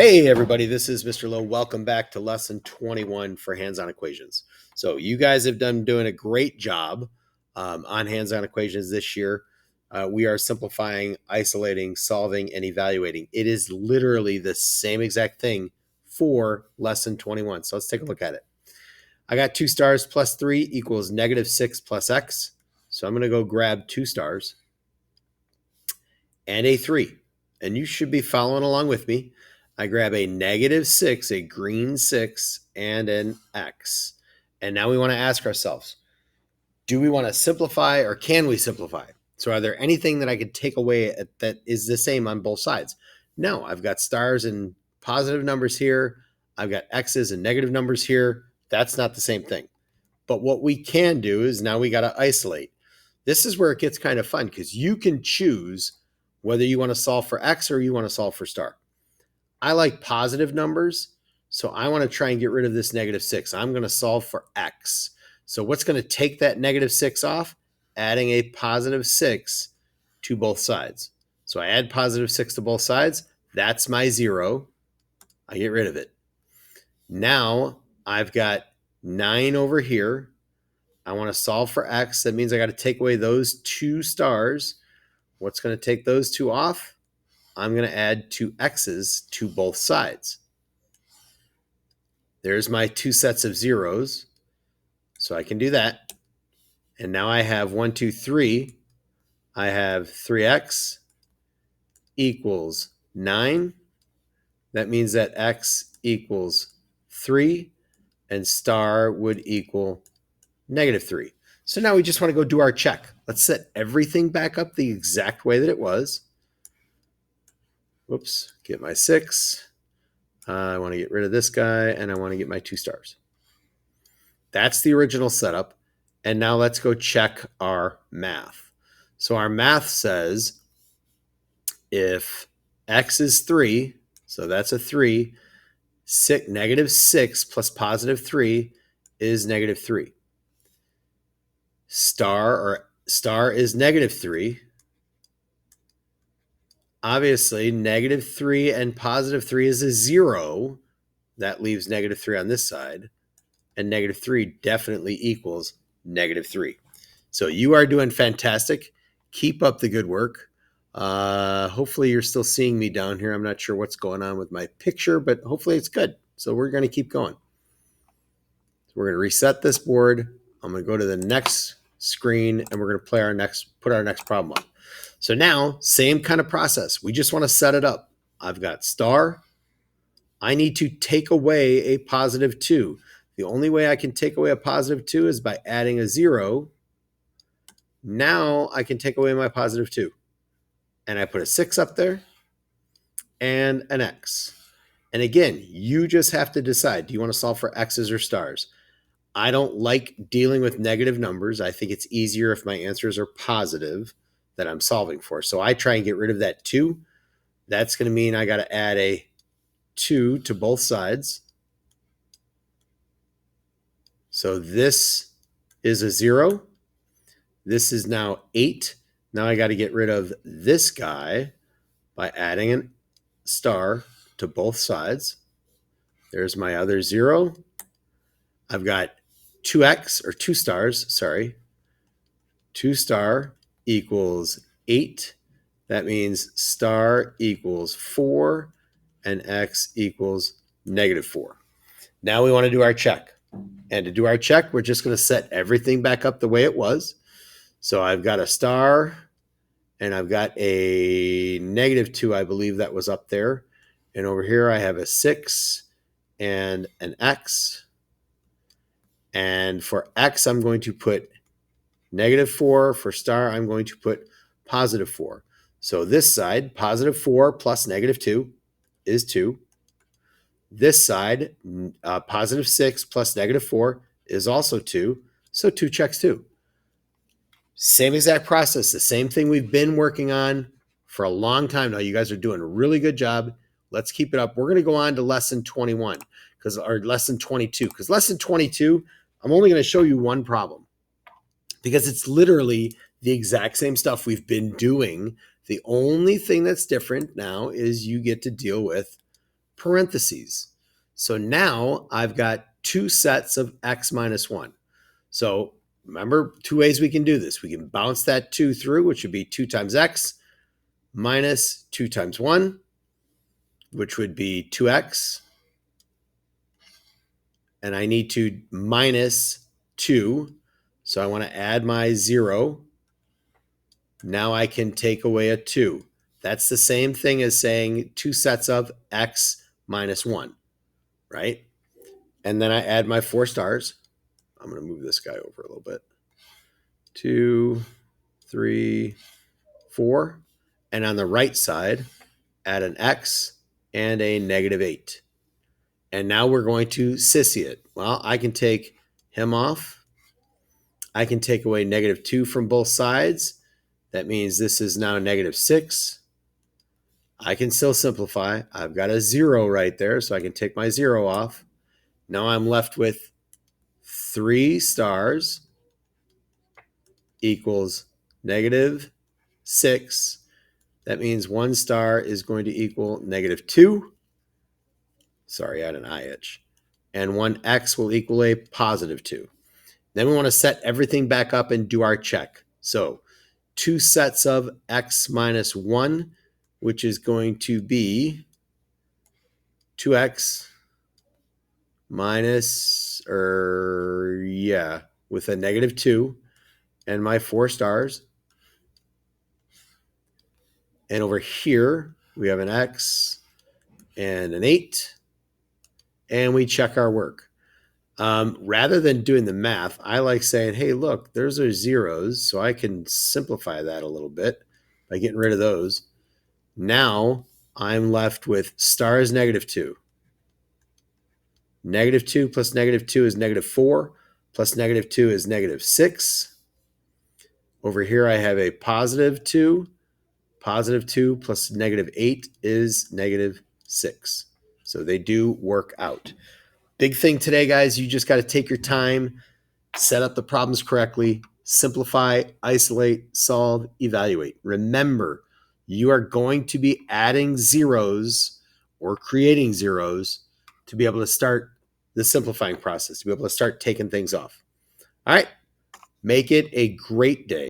Hey everybody, this is Mr. Lowe. Welcome back to lesson 21 for hands-on equations. So you guys have doing a great job on hands-on equations this year. We are simplifying, isolating, solving, and evaluating. It is literally the same exact thing for lesson 21. So let's take a look at it. I got 2 stars plus 3 equals -6 plus x. So I'm going to go grab 2 stars and a 3. And you should be following along with me. I grab a -6, a green 6, and an x. And now we want to ask ourselves, do we want to simplify or can we simplify? So are there anything that I could take away that is the same on both sides? No, I've got stars and positive numbers here. I've got x's and negative numbers here. That's not the same thing. But what we can do is now we got to isolate. This is where it gets kind of fun because you can choose whether you want to solve for x or you want to solve for star. I like positive numbers, so I want to try and get rid of this -6. I'm going to solve for x. So what's going to take that -6 off? Adding a +6 to both sides. So I add +6 to both sides. That's my 0. I get rid of it. Now I've got 9 over here. I want to solve for x. That means I got to take away those 2 stars. What's going to take those 2 off? I'm going to add 2 x's to both sides. There's my 2 sets of zeros. So I can do that. And now I have 1, 2, 3. I have 3x equals 9. That means that x equals 3 and star would equal -3. So now we just want to go do our check. Let's set everything back up the exact way that it was. Whoops, get my 6. I want to get rid of this guy, and I want to get my 2 stars. That's the original setup. And now let's go check our math. So our math says if x is 3, so that's a 3, -6 plus +3 is -3. Star is -3. Obviously, -3 and +3 is a 0. That leaves -3 on this side. And -3 definitely equals -3. So you are doing fantastic. Keep up the good work. Hopefully you're still seeing me down here. I'm not sure what's going on with my picture, but hopefully it's good. So we're going to keep going. So we're going to reset this board. I'm going to go to the next screen and we're going to put our next problem up. So now, same kind of process. We just want to set it up. I've got star. I need to take away a +2. The only way I can take away a +2 is by adding a 0. Now I can take away my +2. And I put a 6 up there and an x. And again, you just have to decide, do you want to solve for x's or stars? I don't like dealing with negative numbers. I think it's easier if my answers are positive that I'm solving for. So I try and get rid of that 2. That's going to mean I got to add a 2 to both sides. So this is a 0. This is now 8. Now I got to get rid of this guy by adding a star to both sides. There's my other 0. I've got 2x or 2 stars, sorry. 2 star equals 8. That means star equals 4 and x equals -4. Now we want to do our check. And to do our check, we're just going to set everything back up the way it was. So I've got a star and I've got a -2, I believe that was up there. And over here I have a 6 and an x. And for x, I'm going to put -4. For star, I'm going to put +4. So this side, +4 plus -2 is 2. This side, +6 plus -4 is also 2. So 2 checks 2. Same exact process, the same thing we've been working on for a long time now. You guys are doing a really good job. Let's keep it up. We're going to go on to lesson 21 or lesson 22 because lesson 22, I'm only going to show you one problem because it's literally the exact same stuff we've been doing. The only thing that's different now is you get to deal with parentheses. So now I've got two sets of x minus 1. So remember, two ways we can do this. We can bounce that 2 through, which would be 2 times x minus 2 times 1, which would be 2x. And I need to minus 2. So I want to add my 0. Now I can take away a 2. That's the same thing as saying two sets of x minus 1, right? And then I add my 4 stars. I'm going to move this guy over a little bit. 2, 3, 4. And on the right side, add an x and a -8. And now we're going to sissy it. Well, I can take him off. I can take away -2 from both sides. That means this is now -6. I can still simplify. I've got a 0 right there, so I can take my 0 off. Now I'm left with 3 stars equals -6. That means 1 star is going to equal -2. Sorry, I had an eye itch. And 1x will equal a +2. Then we want to set everything back up and do our check. So two sets of x minus 1, which is going to be 2x minus, with a -2 and my 4 stars. And over here, we have an x and an 8, and we check our work. Rather than doing the math, I like saying, hey, look, those are zeros, so I can simplify that a little bit by getting rid of those. Now I'm left with stars -2. -2 plus -2 is -4, plus -2 is -6. Over here I have a +2. +2 plus -8 is -6. So they do work out. Big thing today, guys, you just got to take your time, set up the problems correctly, simplify, isolate, solve, evaluate. Remember, you are going to be adding zeros or creating zeros to be able to start the simplifying process, to be able to start taking things off. All right, make it a great day.